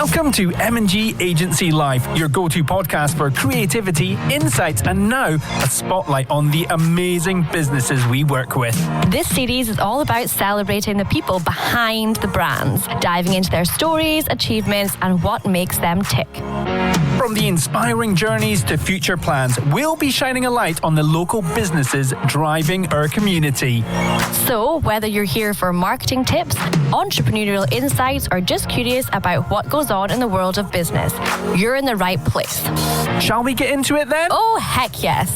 Welcome to M&G Agency Life, your go-to podcast for creativity, insights, and now a spotlight on the amazing businesses we work with. This series is all about celebrating the people behind the brands, diving into their stories, achievements, and what makes them tick. From the inspiring journeys to future plans, we'll be shining a light on the local businesses driving our community. So, whether you're here for marketing tips, entrepreneurial insights, or just curious about what goes on in the world of business, you're in the right place. Shall we get into it then? Oh, heck yes.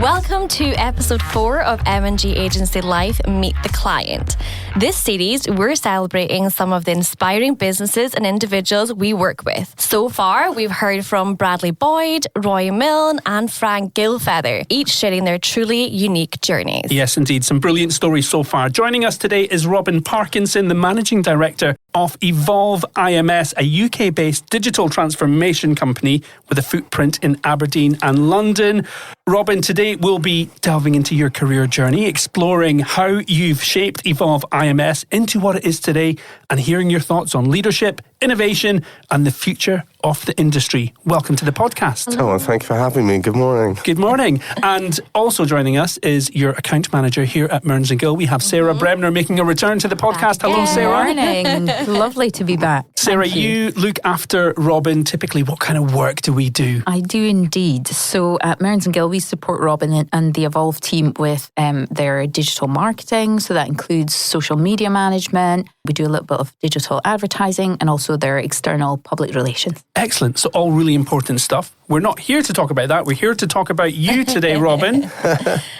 Welcome to episode 4 of M&G Agency Life, Meet the Client. This series, we're celebrating some of the inspiring businesses and individuals we work with. So far, we've heard from Bradley Boyd, Roy Milne, and Frank Gilfeather, each sharing their truly unique journeys. Yes, indeed. Some brilliant stories so far. Joining us today is Robin Parkinson, the Managing Director of Evolve iMS, a UK-based digital transformation company with a footprint in Aberdeen and London. Robin, today we'll be delving into your career journey, exploring how you've shaped Evolve iMS into what it is today, and hearing your thoughts on leadership, innovation, and the future of the industry. Welcome to the podcast. Hello, thank you for having me. Good morning. Good morning. And also joining us is your account manager here at Mearns & Gill. We have Sarah Bremner making a return to the podcast. Hello, Sarah. Good morning. Lovely to be back. Sarah, you look after Robin. Typically, what kind of work do we do? I do indeed. So at Mearns & Gill, we support Robin and the Evolve team with their digital marketing. So that includes social media management. We do a little bit of digital advertising and also their external public relations. Excellent. So all really important stuff. We're not here to talk about that. We're here to talk about you today, Robin.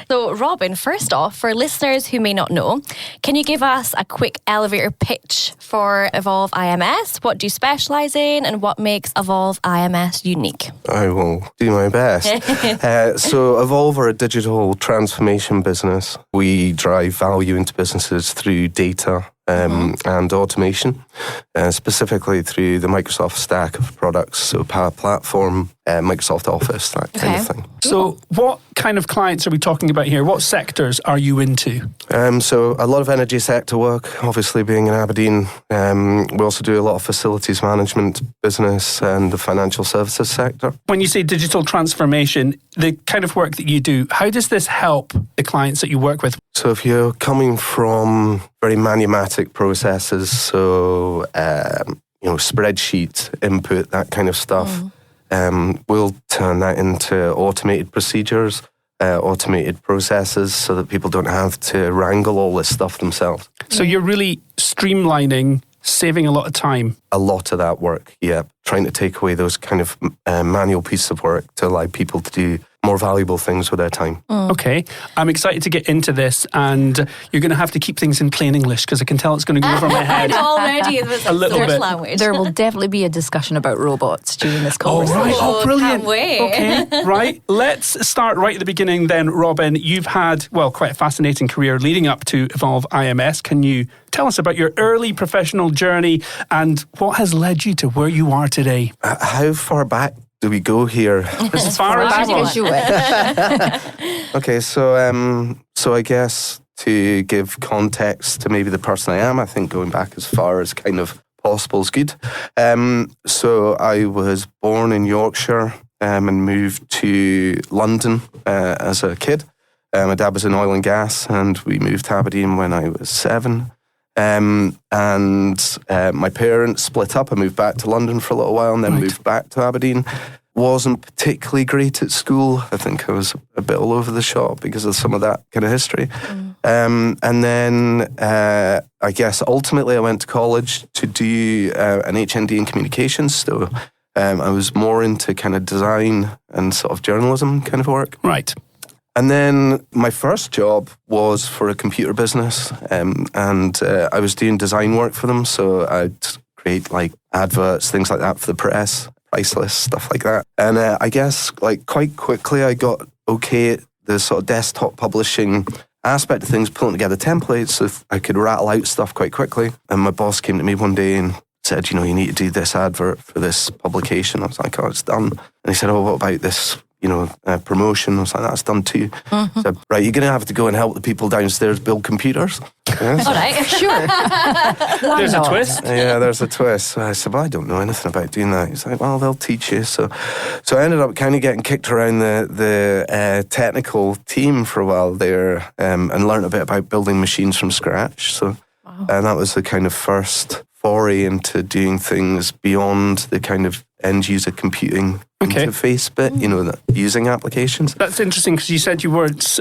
So, Robin, first off, for listeners who may not know, can you give us a quick elevator pitch for Evolve iMS? What do you specialise in and what makes Evolve iMS unique? I will do my best. So Evolve are a digital transformation business. We drive value into businesses through data and automation, specifically through the Microsoft stack of products, so Power Platform, Microsoft Office, that kind of thing. So what kind of clients are we talking about here? What sectors are you into? So a lot of energy sector work, obviously being in Aberdeen. We also do a lot of facilities management business and the financial services sector. When you say digital transformation, the kind of work that you do, how does this help the clients that you work with? So if you're coming from very manumatic processes, so spreadsheet input, that kind of stuff, we'll turn that into automated procedures, automated processes, so that people don't have to wrangle all this stuff themselves. So you're really streamlining, saving a lot of time. A lot of that work, yeah. Trying to take away those kind of manual pieces of work to allow people to do more valuable things with their time. Okay, I'm excited to get into this, and you're going to have to keep things in plain English because I can tell it's going to go over my head. Already, a little bit. Language. There will definitely be a discussion about robots during this conversation. Oh, right. Oh, brilliant. Can't wait. Okay, right. Let's start right at the beginning then, Robin. You've had, quite a fascinating career leading up to Evolve iMS. Can you tell us about your early professional journey and what has led you to where you are today? How far back do we go here? As far as you want. Okay, so I guess to give context to maybe the person I am, I think going back as far as kind of possible is good. So I was born in Yorkshire and moved to London as a kid. My dad was in oil and gas, and we moved to Aberdeen when I was 7. And my parents split up. I moved back to London for a little while and then moved back to Aberdeen. Wasn't particularly great at school. I think I was a bit all over the shop because of some of that kind of history. And then I guess ultimately I went to college to do an HND in communications. So I was more into kind of design and sort of journalism kind of work. Right. And then my first job was for a computer business, and I was doing design work for them. So I'd create like adverts, things like that for the press, price lists, stuff like that. And I guess like quite quickly I got okay at the sort of desktop publishing aspect of things, pulling together templates so I could rattle out stuff quite quickly. And my boss came to me one day and said, you need to do this advert for this publication. I was like, oh, it's done. And he said, oh, what about this promotion or something. That's done too. So, right, you're going to have to go and help the people downstairs build computers. Yes. All right, sure. There's a twist. Yeah, there's a twist. So I said, well, I don't know anything about doing that. He's like, well, they'll teach you. So I ended up kind of getting kicked around the technical team for a while there, and learned a bit about building machines from scratch. So and that was the kind of first foray into doing things beyond the kind of end user computing interface bit, using applications. That's interesting because you said you weren't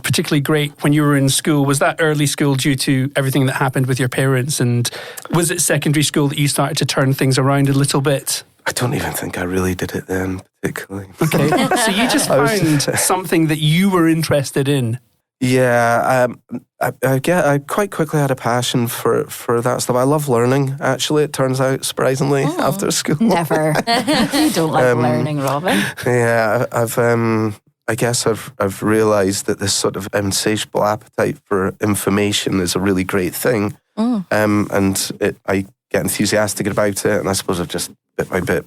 particularly great when you were in school. Was that early school due to everything that happened with your parents? And was it secondary school that you started to turn things around a little bit? I don't even think I really did it then, particularly. Okay. So you just found something that you were interested in. Yeah, I quite quickly had a passion for that stuff. I love learning, actually, it turns out, surprisingly, after school. Never. You don't like learning, Robin. Yeah, I guess I've realised that this sort of insatiable appetite for information is a really great thing. And I get enthusiastic about it, and I suppose I've just bit by bit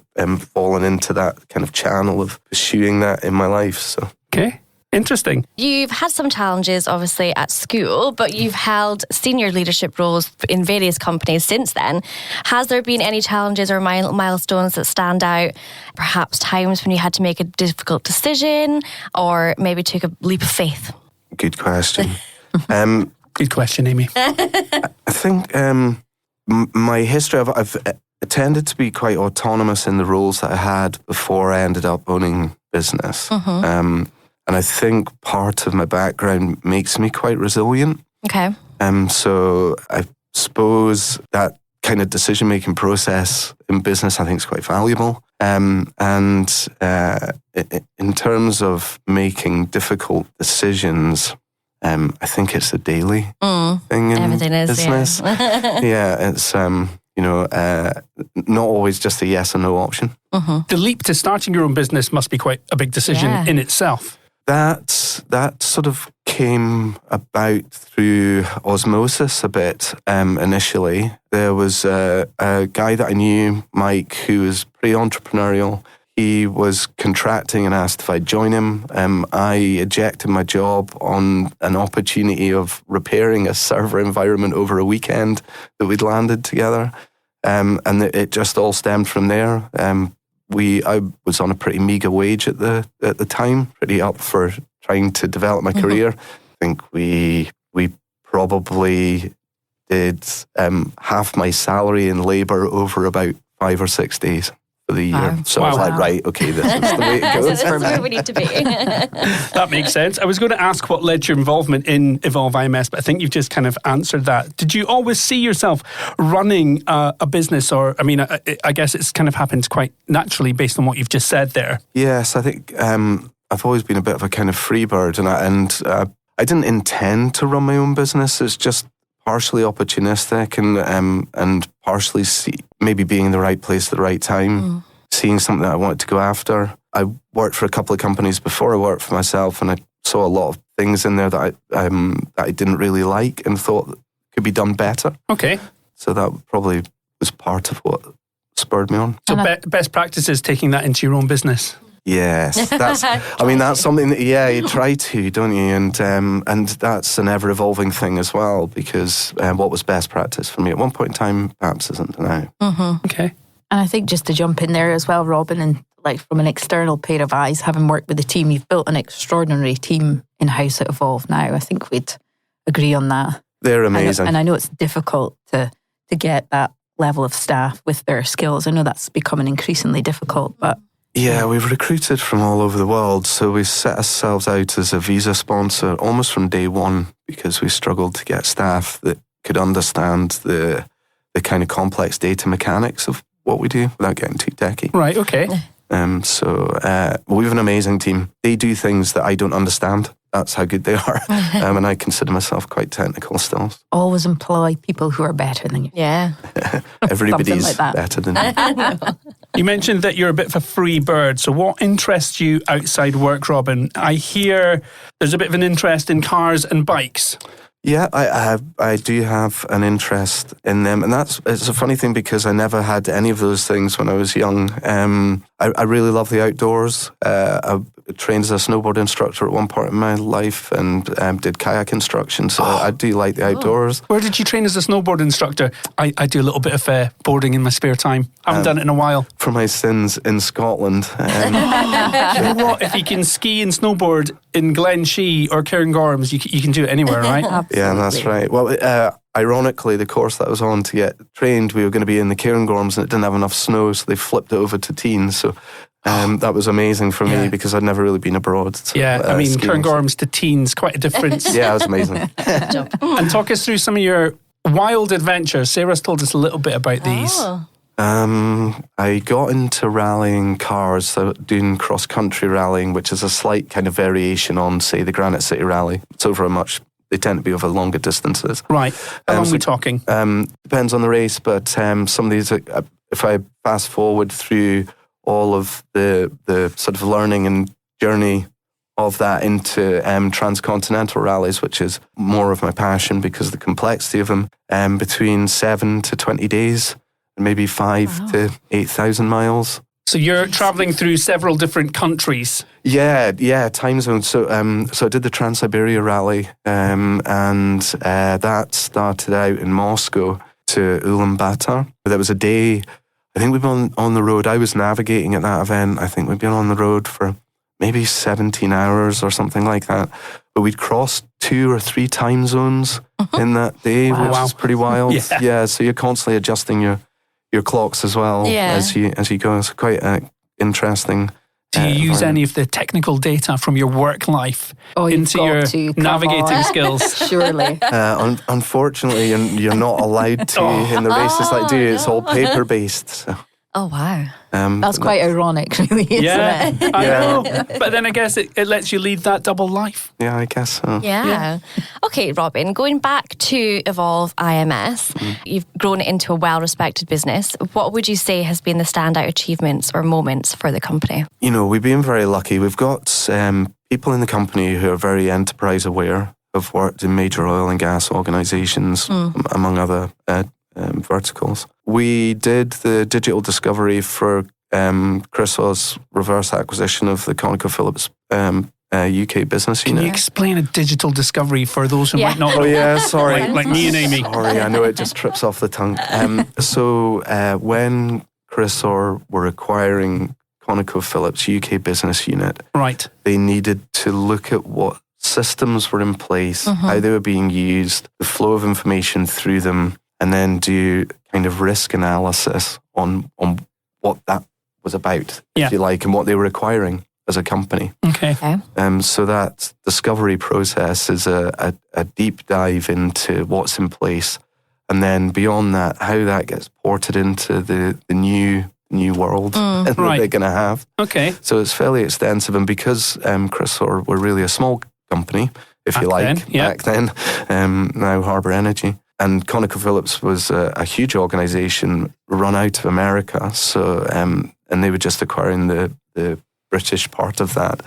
fallen into that kind of channel of pursuing that in my life. So. Okay. Interesting. You've had some challenges, obviously, at school, but you've held senior leadership roles in various companies since then. Has there been any challenges or milestones that stand out? Perhaps times when you had to make a difficult decision or maybe took a leap of faith? Good question. Good question, Aimee. I think my history, I've tended to be quite autonomous in the roles that I had before I ended up owning business. And I think part of my background makes me quite resilient. Okay. So I suppose that kind of decision-making process in business I think is quite valuable. And in terms of making difficult decisions, I think it's a daily thing in everything is, business. Yeah, it's not always just a yes or no option. The leap to starting your own business must be quite a big decision in itself. That sort of came about through osmosis a bit initially. There was a guy that I knew, Mike, who was pretty entrepreneurial. He was contracting and asked if I'd join him. I ejected my job on an opportunity of repairing a server environment over a weekend that we'd landed together. And it just all stemmed from there. I was on a pretty meager wage at the time, pretty up for trying to develop my career. I think we probably did half my salary in labour over about 5 or 6 days for the year. So I was like, right, okay, this is the way it goes. This is where we need to be. That makes sense. I was going to ask what led to your involvement in Evolve iMS, but I think you've just kind of answered that. Did you always see yourself running a business? Or, I mean, I guess it's kind of happened quite naturally based on what you've just said there. Yes, I think I've always been a bit of a kind of free bird, and I didn't intend to run my own business. It's just partially opportunistic and partially maybe being in the right place at the right time, seeing something that I wanted to go after. I worked for a couple of companies before I worked for myself, and I saw a lot of things in there that I didn't really like and thought could be done better. Okay. So that probably was part of what spurred me on. So best practice is taking that into your own business. Yes, that's something that you try to, don't you? And that's an ever evolving thing as well, because what was best practice for me at one point in time perhaps isn't now. Okay. And I think just to jump in there as well, Robin, and like from an external pair of eyes, having worked with the team, you've built an extraordinary team in-house at Evolve now. I think we'd agree on that. They're amazing. And I know it's difficult to get that level of staff with their skills. I know that's becoming increasingly difficult, but yeah, we've recruited from all over the world, so we set ourselves out as a visa sponsor almost from day one because we struggled to get staff that could understand the kind of complex data mechanics of what we do without getting too techy. Right, okay. So we have an amazing team. They do things that I don't understand. That's how good they are. And I consider myself quite technical still. Always employ people who are better than you. Yeah. Everybody's better than you. You mentioned that you're a bit of a free bird. So what interests you outside work, Robin? I hear there's a bit of an interest in cars and bikes. Yeah, I do have an interest in them, and it's a funny thing because I never had any of those things when I was young. I really love the outdoors. trained as a snowboard instructor at one point in my life and did kayak instruction. So I do like the outdoors. Where did you train as a snowboard instructor? I do a little bit of boarding in my spare time. I haven't done it in a while. For my sins, in Scotland. You know what? If you can ski and snowboard in Glen Shee or Cairngorms, you can do it anywhere, right? Absolutely. Yeah, that's right. Well, ironically, the course that I was on to get trained, we were going to be in the Cairngorms and it didn't have enough snow, so they flipped it over to teens. So that was amazing for me because I'd never really been abroad. So, I mean, skiing. Cairngorms to teens, quite a difference. Yeah, it was amazing. And talk us through some of your wild adventures. Sarah's told us a little bit about these. I got into rallying cars, so doing cross-country rallying, which is a slight kind of variation on, say, the Granite City Rally. It's over they tend to be over longer distances. Right. How long are we talking? Depends on the race, but some of these, if I fast forward through all of the sort of learning and journey of that into transcontinental rallies, which is more of my passion because of the complexity of them, between 7 to 20 days, maybe 5 to 8,000 miles. So you're travelling through several different countries. Yeah, time zones. So I did the Trans-Siberia Rally, and that started out in Moscow to Ulaanbaatar. There was a day, I think we'd been on the road. I was navigating at that event. I think we'd been on the road for maybe 17 hours or something like that. But we'd crossed 2 or 3 time zones in that day, which is pretty wild. Yeah, so you're constantly adjusting your clocks as well as you go. It's quite interesting. Do you use any of the technical data from your work life into your navigating skills? Surely. Unfortunately, you're not allowed to in the races that do. It's all paper-based. So. Oh, wow. That's quite ironic, really, isn't it? I know. But then I guess it lets you lead that double life. Yeah, I guess so. Yeah. Okay, Robin, going back to Evolve IMS, you've grown it into a well-respected business. What would you say has been the standout achievements or moments for the company? You know, we've been very lucky. We've got people in the company who are very enterprise aware, have worked in major oil and gas organisations, among other verticals. We did the digital discovery for Chrysaor's reverse acquisition of the ConocoPhillips UK business unit. Can you explain a digital discovery for those who might not know? Oh yeah, sorry. like me and Amy. Sorry, I know it just trips off the tongue. So when Chrysaor were acquiring ConocoPhillips UK business unit, right, they needed to look at what systems were in place, how they were being used, the flow of information through them, and then do kind of risk analysis on what that was about, if you like, and what they were acquiring as a company. Okay. So that discovery process is a deep dive into what's in place, and then beyond that, how that gets ported into the new world that they're going to have. Okay. So it's fairly extensive, and because Chrysaor were really a small company, if you like, back then, now Harbour Energy. And ConocoPhillips was a huge organisation run out of America, so and they were just acquiring the British part of that.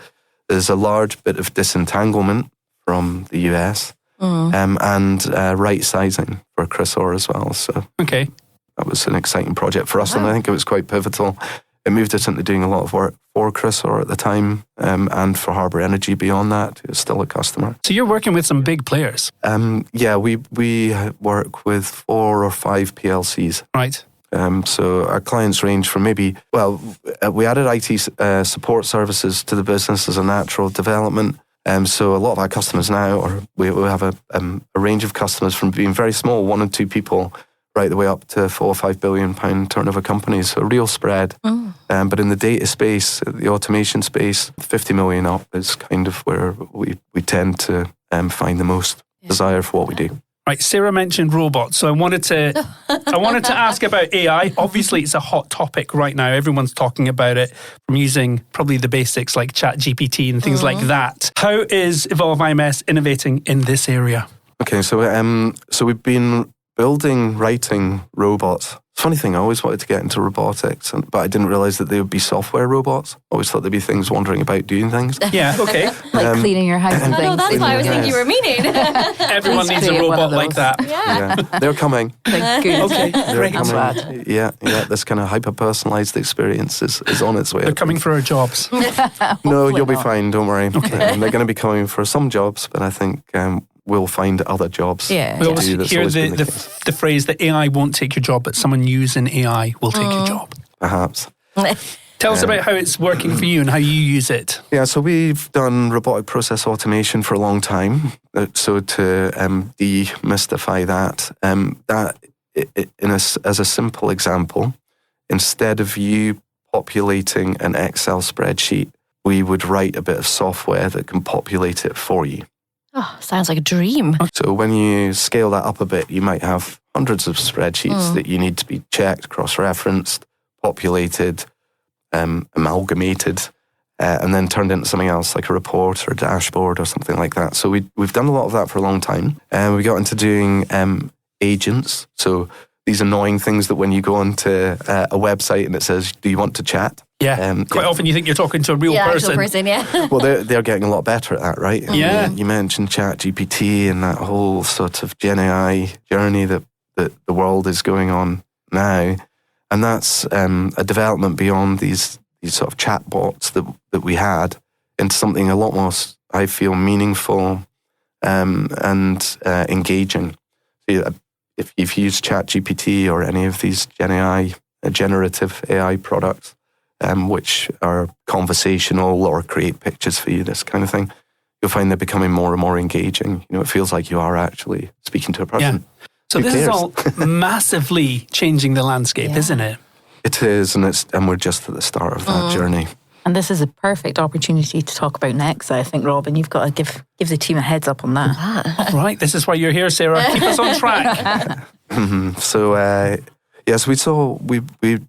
There's a large bit of disentanglement from the US and right sizing for Chrysaor as well. So that was an exciting project for us, and I think it was quite pivotal. It moved us into doing a lot of work for Chrysaor at the time, and for Harbour Energy beyond that, who's still a customer. So you're working with some big players. We work with 4 or 5 PLCs. Right. So our clients range from we added IT support services to the business as a natural development. So a lot of our customers now, we have a range of customers from being very small, 1 or 2 people, right the way up to £4 or £5 billion turnover companies. So a real spread. But in the data space, the automation space, 50 million up is kind of where we tend to find the most desire for what we do. Right, Sarah mentioned robots, so I wanted to ask about AI. Obviously, it's a hot topic right now. Everyone's talking about it, from using probably the basics like ChatGPT and things like that. How is Evolve IMS innovating in this area? Okay, so we've been writing robots Funny thing, I always wanted to get into robotics, but I didn't realise that they would be software robots. I always thought there'd be things wandering about doing things. Yeah, okay. Like cleaning your house and things. No, that's what I was thinking you were meaning. Everyone Please needs a create one robot of like those. that. Yeah. They're coming. Like, good. Okay, They're great. I'm coming. glad. Yeah, this kind of hyper-personalised experience is on its way. They're coming for our jobs. No, you'll be not. fine. Don't worry. They're going to be coming for some jobs, but I think we'll find other jobs. Yeah. We to always do. That's hear always been the case. the phrase that AI won't take your job, but someone using AI will take your job. Perhaps. Tell us about how it's working for you and how you use it. Yeah, so we've done robotic process automation for a long time. So to demystify that, as a simple example, instead of you populating an Excel spreadsheet, we would write a bit of software that can populate it for you. Oh, sounds like a dream. So when you scale that up a bit, you might have hundreds of spreadsheets that you need to be checked, cross-referenced, populated, amalgamated, and then turned into something else like a report or a dashboard or something like that. So we've done a lot of that for a long time. We got into doing agents. So these annoying things that when you go onto a website and it says, do you want to chat? Yeah, quite often you think you're talking to a real Actual person. person, yeah. Well, they're getting a lot better at that, right? Yeah. You mentioned ChatGPT and that whole sort of Gen AI journey that the world is going on now. And that's a development beyond these sort of chatbots that we had into something a lot more, I feel, meaningful and engaging. So if you've used ChatGPT or any of these generative AI products, which are conversational or create pictures for you, this kind of thing, you'll find they're becoming more and more engaging. It feels like you are actually speaking to a person. Yeah. So Who this cares? is all massively changing the landscape, isn't it? It is, and we're just at the start of that journey. And this is a perfect opportunity to talk about Nexa. I think, Robin, you've got to give the team a heads up on that. Right, this is why you're here, Sarah. Keep us on track. So, yes, we've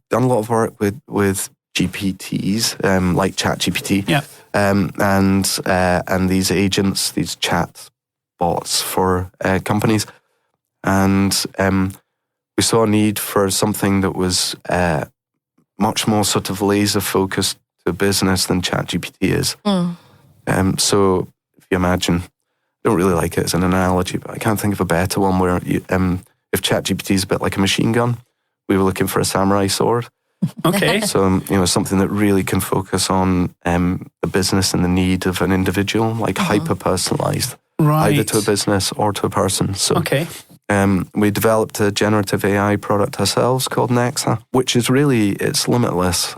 done a lot of work with GPTs, like ChatGPT, Yeah. and these agents, these chat bots for companies, and we saw a need for something that was much more sort of laser focused to business than ChatGPT is. So, if you imagine, I don't really like it as an analogy, but I can't think of a better one where if ChatGPT is a bit like a machine gun, we were looking for a samurai sword. Okay. So, something that really can focus on the business and the need of an individual, like hyper-personalized, Right. either to a business or to a person. So, Okay. we developed a generative AI product ourselves called Nexa, which is really, it's limitless.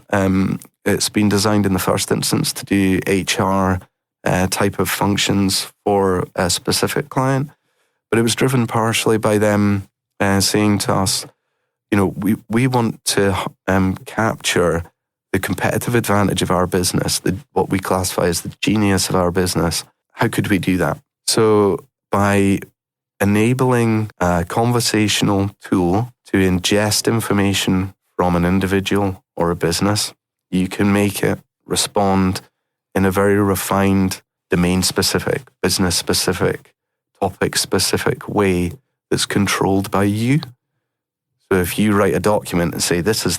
It's been designed in the first instance to do HR type of functions for a specific client, but it was driven partially by them saying to us, we want to capture the competitive advantage of our business, what we classify as the genius of our business. How could we do that? So by enabling a conversational tool to ingest information from an individual or a business, you can make it respond in a very refined, domain-specific, business-specific, topic-specific way that's controlled by you. So if you write a document and say, this is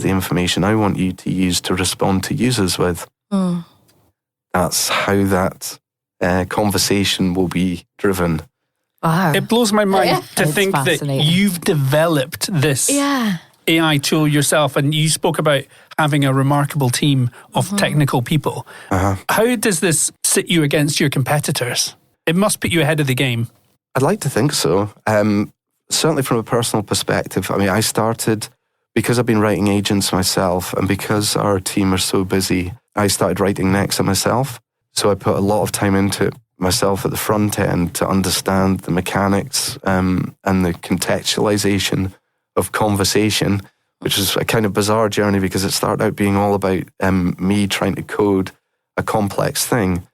the information I want you to use to respond to users with, that's how that conversation will be driven. Wow. It blows my mind to It's think that fascinating. you've developed this Yeah. AI tool yourself, and you spoke about having a remarkable team of technical people. How does this sit you against your competitors? It must put you ahead of the game. I'd like to think so. Certainly from a personal perspective. I mean, I started, because I've been writing agents myself and because our team are so busy, I started writing Nexa myself. So I put a lot of time into it myself at the front end to understand the mechanics and the contextualization of conversation, which is a kind of bizarre journey because it started out being all about me trying to code a complex thing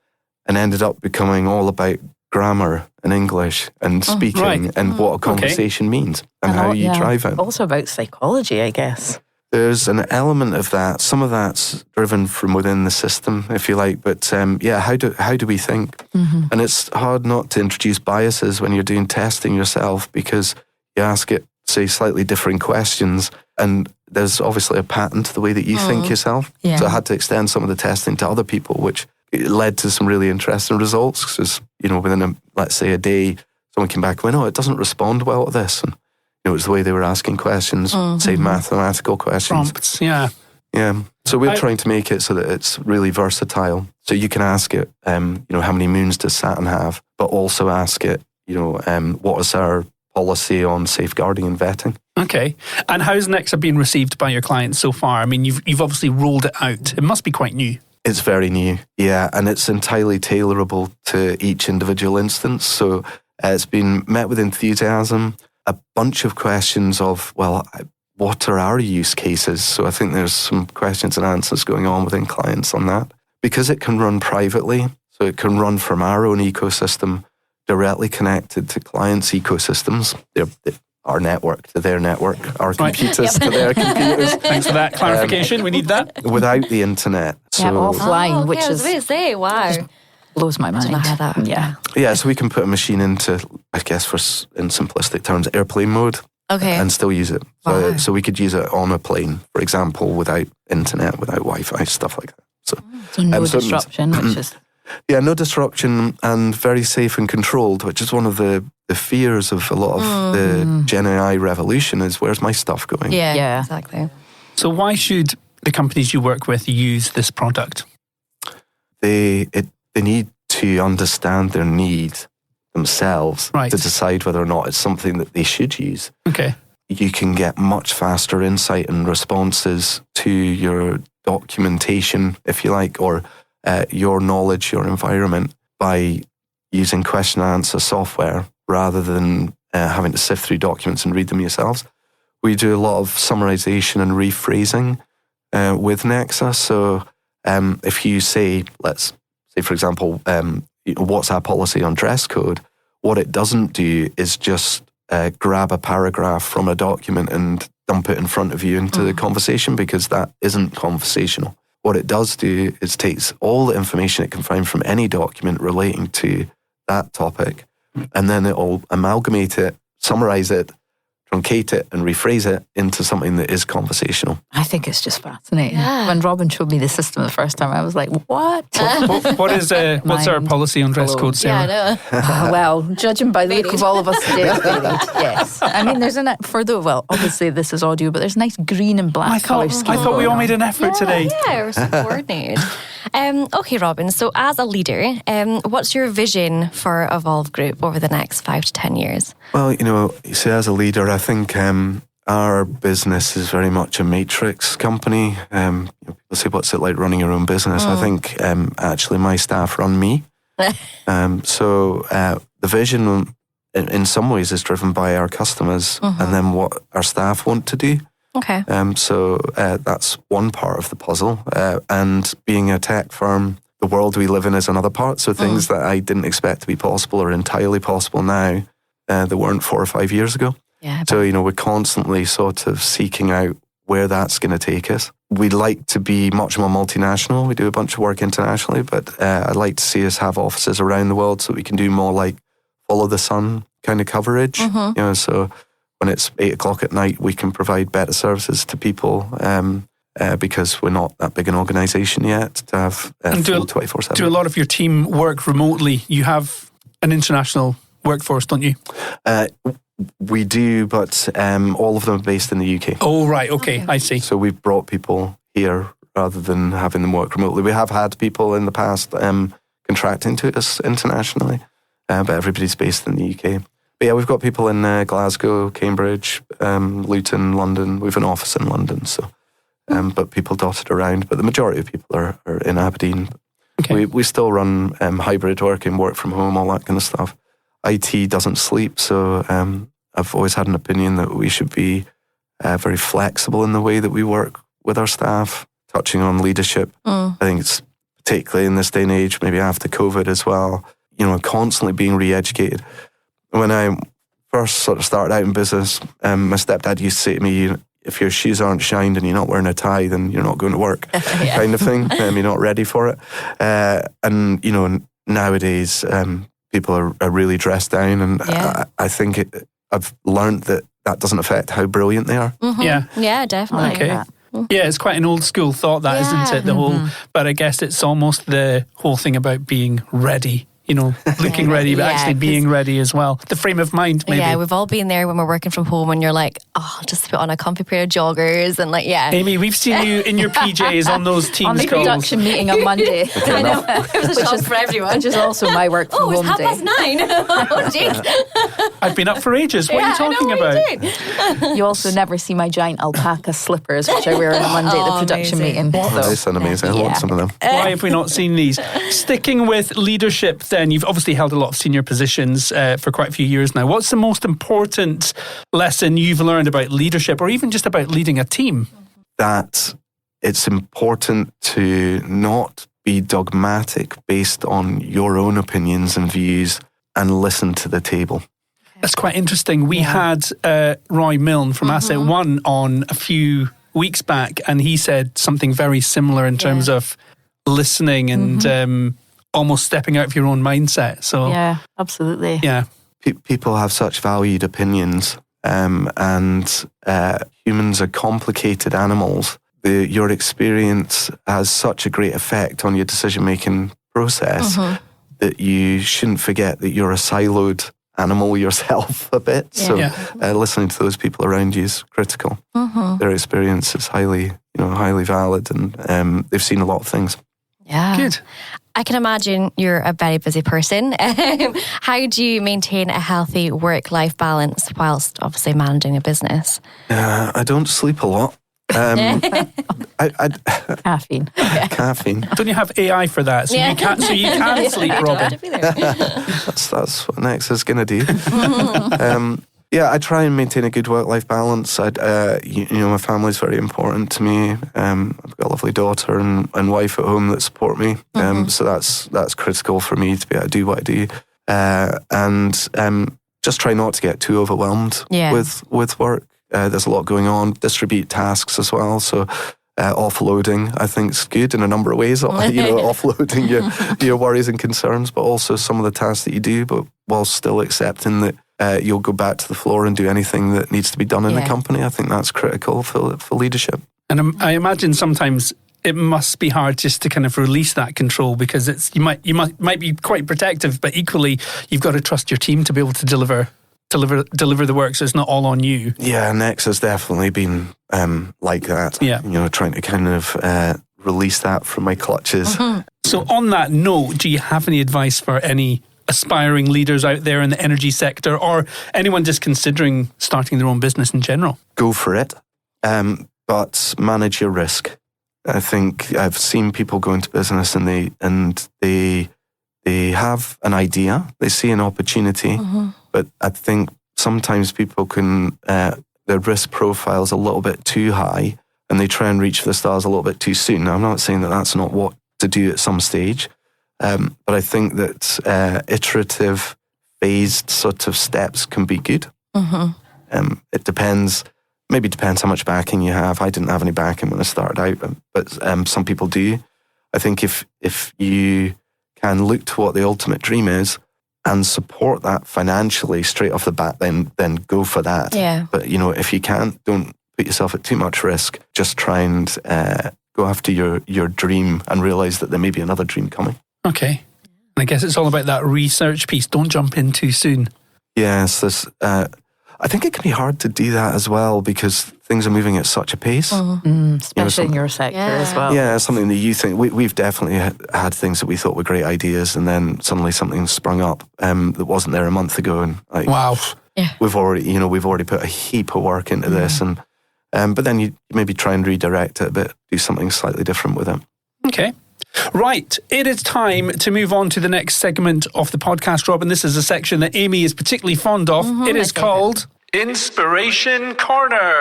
and ended up becoming all about grammar and English and speaking right. and what a conversation means and how you drive it. Also about psychology, I guess. There's an element of that. Some of that's driven from within the system, if you like. But how do we think? And it's hard not to introduce biases when you're doing testing yourself because you ask it say, slightly differing questions. And there's obviously a pattern to the way that you think yourself. Yeah. So I had to extend some of the testing to other people, which led to some really interesting results. Because, within, let's say, a day, someone came back and went, it doesn't respond well to this. And it was the way they were asking questions, say mathematical questions. Prompts, yeah. Yeah. So we're trying to make it so that it's really versatile. So you can ask it, how many moons does Saturn have? But also ask it, what is our policy on safeguarding and vetting? Okay. And how's Nexa been received by your clients so far? I mean, you've obviously rolled it out. It must be quite new. It's very new, yeah, and it's entirely tailorable to each individual instance. So it's been met with enthusiasm. A bunch of questions of, what are our use cases? So I think there's some questions and answers going on within clients on that. Because it can run privately, so it can run from our own ecosystem directly connected to clients' ecosystems, our network to their network, our computers to their computers. Thanks for that clarification. We need that. Without the internet. Yeah, offline, which I was is... going to say, wow. blows my mind. Yeah, so we can put a machine into, I guess, in simplistic terms, airplane mode. Okay. And still use it. Wow. So we could use it on a plane, for example, without internet, without Wi-Fi, stuff like that. So no disruption, which is... Yeah, no disruption and very safe and controlled, which is one of the fears of a lot of the Gen AI revolution is, where's my stuff going? Yeah, exactly. So why should the companies you work with use this product? They need to understand their need themselves to decide whether or not it's something that they should use. Okay. You can get much faster insight and responses to your documentation, if you like, or your knowledge, your environment, by using question and answer software rather than having to sift through documents and read them yourselves. We do a lot of summarization and rephrasing with Nexa. So if you say, let's say, for example, what's our policy on dress code? What it doesn't do is just grab a paragraph from a document and dump it in front of you into the conversation, because that isn't conversational. What it does do is takes all the information it can find from any document relating to that topic, and then it'll amalgamate it, summarize it, truncate it, and rephrase it into something that is conversational. I think it's just fascinating. Yeah. When Robin showed me the system the first time, I was like, what? What's our policy on dress code, Sarah? Yeah, I know. Well, judging by the look of all of us today, yes. I mean, there's obviously this is audio, but there's a nice green and black colour scheme. I thought we all made an effort today. Yeah, we're so coordinated. Okay, Robin, so as a leader, what's your vision for Evolve Group over the next 5 to 10 years? Well, you see, as a leader, I think our business is very much a matrix company. People say, what's it like running your own business? I think actually my staff run me. So the vision in some ways is driven by our customers and then what our staff want to do. Okay. So that's one part of the puzzle. And being a tech firm, the world we live in is another part. So things that I didn't expect to be possible are entirely possible now that weren't 4 or 5 years ago. Yeah. So, we're constantly sort of seeking out where that's going to take us. We'd like to be much more multinational. We do a bunch of work internationally, but I'd like to see us have offices around the world so we can do more like follow the sun kind of coverage. So when it's 8 o'clock at night, we can provide better services to people because we're not that big an organisation yet to have full 24/7. Do a lot of your team work remotely? You have an international workforce, don't you? We do, but all of them are based in the UK. Oh, right. Okay, I see. So we've brought people here rather than having them work remotely. We have had people in the past contracting to us internationally, but everybody's based in the UK. But yeah, we've got people in Glasgow, Cambridge, Luton, London. We've an office in London, so but people dotted around. But the majority of people are in Aberdeen. Okay. We still run hybrid working, work from home, all that kind of stuff. IT doesn't sleep, so I've always had an opinion that we should be very flexible in the way that we work with our staff. Touching on leadership, I think it's particularly in this day and age, maybe after COVID as well, constantly being re-educated. When I first sort of started out in business, my stepdad used to say to me, if your shoes aren't shined and you're not wearing a tie, then you're not going to work, kind of thing. You're not ready for it. And, nowadays, people are really dressed down. And I think I've learned that that doesn't affect how brilliant they are. Yeah, definitely. Okay. that. Yeah, it's quite an old school thought, that, isn't it? The whole, but I guess it's almost the whole thing about being ready. Looking ready, but actually being ready as well. The frame of mind, maybe. Yeah, we've all been there when we're working from home and you're like, oh, just put on a comfy pair of joggers and Aimee, we've seen you in your PJs on those Teams On the calls. production meeting on Monday. I know, it was a shock for everyone. Which is also my work from Oh, home it's day. 9:30. Oh, jeez. I've been up for ages. What are you talking about? You also never see my giant alpaca slippers, which I wear on a Monday at the production amazing. meeting. Oh, they sound amazing. I want some of them. Why have we not seen these? Sticking with leadership then, you've obviously held a lot of senior positions for quite a few years now. What's the most important lesson you've learned about leadership, or even just about leading a team? That it's important to not be dogmatic based on your own opinions and views, and listen to the table. That's quite interesting. We had Roy Milne from Asset One on a few weeks back, and he said something very similar in terms of listening and almost stepping out of your own mindset. So Yeah, absolutely. yeah. People have such valued opinions, and humans are complicated animals. Your experience has such a great effect on your decision-making process that you shouldn't forget that you're a siloed animal yourself a bit. So listening to those people around you is critical. Their experience is highly valid, and they've seen a lot of things. Yeah. Good. I can imagine you're a very busy person. How do you maintain a healthy work-life balance whilst obviously managing a business? I don't sleep a lot. Caffeine. Caffeine. Don't you have AI for that? So you can sleep, Robin. That's what Next is going to do. I try and maintain a good work-life balance. My family's very important to me. I've got a lovely daughter and wife at home that support me. So that's critical for me to be able to do what I do. And just try not to get too overwhelmed with work. There's a lot going on. Distribute tasks as well. So offloading, I think, is good in a number of ways. Offloading your worries and concerns, but also some of the tasks that you do, but while still accepting that you'll go back to the floor and do anything that needs to be done in the company. I think that's critical for leadership. And I imagine sometimes it must be hard just to kind of release that control, because you might be quite protective, but equally you've got to trust your team to be able to deliver the work, so it's not all on you. Yeah, Next has definitely been like that. Yeah. Trying to kind of release that from my clutches. So on that note, do you have any advice for any aspiring leaders out there in the energy sector, or anyone just considering starting their own business in general? Go for it, but manage your risk. I think I've seen people go into business and they have an idea, they see an opportunity, but I think sometimes people can their risk profile is a little bit too high, and they try and reach for the stars a little bit too soon. Now, I'm not saying that that's not what to do at some stage. But I think that iterative, phased sort of steps can be good. It depends how much backing you have. I didn't have any backing when I started out, but some people do. I think if you can look to what the ultimate dream is and support that financially straight off the bat, then go for that. Yeah. But if you can't, don't put yourself at too much risk. Just try and go after your dream and realize that there may be another dream coming. Okay. And I guess it's all about that research piece. Don't jump in too soon. Yes, I think it can be hard to do that as well, because things are moving at such a pace. Especially in your sector as well. Yeah, something that you think... We've definitely had things that we thought were great ideas, and then suddenly something sprung up that wasn't there a month ago. And wow. Yeah. We've already put a heap of work into this, and but then you maybe try and redirect it a bit, do something slightly different with it. Okay. Right, it is time to move on to the next segment of the podcast, Robin. This is a section that Aimee is particularly fond of. It is called Inspiration Corner.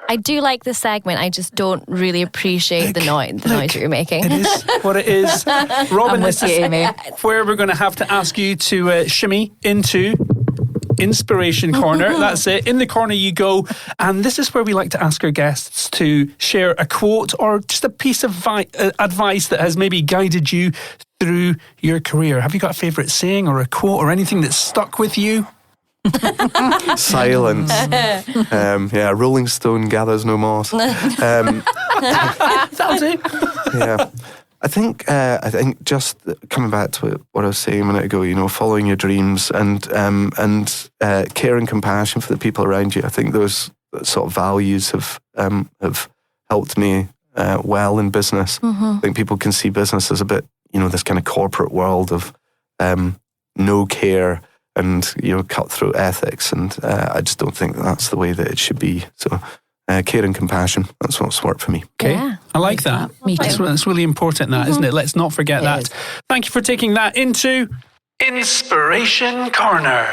I do like this segment. I just don't really appreciate the noise that you're making. It is what it is. Robin, this is where we're going to have to ask you to shimmy into Inspiration Corner. That's it. In the corner you go. And this is where we like to ask our guests to share a quote or just a piece of advice that has maybe guided you through your career. Have you got a favourite saying or a quote or anything that's stuck with you? Silence. Rolling stone gathers no moss. That'll do. Yeah. I think just coming back to what I was saying a minute ago, following your dreams and care and compassion for the people around you. I think those sort of values have helped me well in business. I think people can see business as a bit, this kind of corporate world of no care and cutthroat ethics, and I just don't think that's the way that it should be. So. Care and compassion, that's what's worked for me. Okay, Yeah. I like that. Me too. That's really important, isn't it? Let's not forget that. is. Thank you for taking that into Inspiration Corner.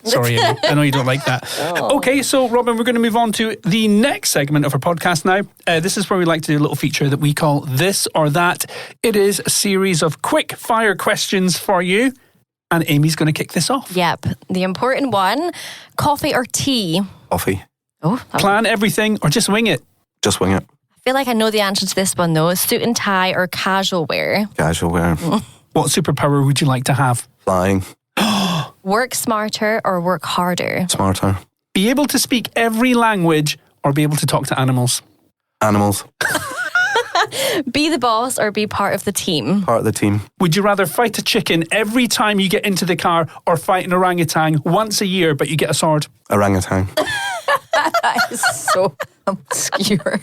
Sorry, Amy, I know you don't like that. Okay, so Robin, we're going to move on to the next segment of our podcast now. This is where we like to do a little feature that we call This or That. It is a series of quick fire questions for you, and Amy's going to kick this off. Yep. The important one, coffee or tea? Coffee, Oh, Plan everything or just wing it? just wing it. I feel like I know the answer to this one though. Suit and tie or casual wear? Casual wear, What superpower would you like to have? flying, Work smarter or work harder? smarter, Be able to speak every language or be able to talk to animals? animals, Be the boss or be part of the team? part of the team. Would you rather fight a chicken every time you get into the car or fight an orangutan once a year but you get a sword? Orangutan. That is so obscure.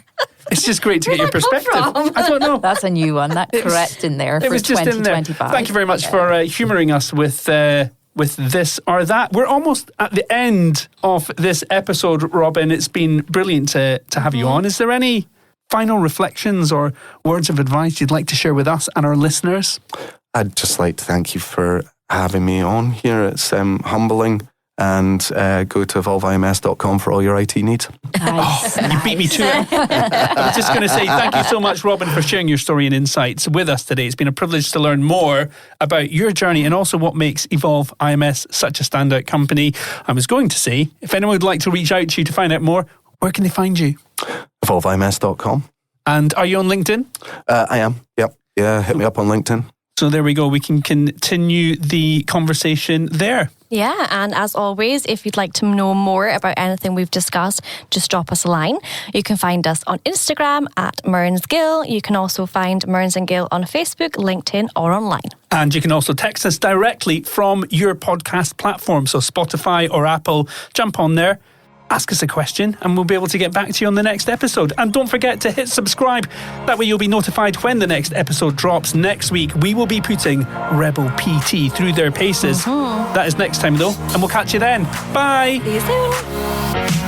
It's just great to get your perspective. I don't know. That's a new one. That correct in there It for was just in there. 2025. Thank you very much for humouring us with this or that. We're almost at the end of this episode, Robin. It's been brilliant to have you on. Is there any final reflections or words of advice you'd like to share with us and our listeners? I'd just like to thank you for having me on here. It's humbling. And go to evolveims.com for all your IT needs. Nice. You beat me to it. I was just going to say thank you so much, Robin, for sharing your story and insights with us today. It's been a privilege to learn more about your journey and also what makes Evolve IMS such a standout company. I was going to say, if anyone would like to reach out to you to find out more, where can they find you? evolveims.com. And are you on LinkedIn? I am, yep. Yeah, hit me up on LinkedIn. So there we go. We can continue the conversation there. Yeah, and as always, if you'd like to know more about anything we've discussed, just drop us a line. You can find us on Instagram at MearnsGill. You can also find Mearns and Gill on Facebook, LinkedIn, or online. And you can also text us directly from your podcast platform. So Spotify or Apple, jump on there, ask us a question, and we'll be able to get back to you on the next episode. And don't forget to hit subscribe. That way you'll be notified when the next episode drops. Next week, we will be putting Rebel PT through their paces. That is next time, though. And we'll catch you then. Bye. See you soon.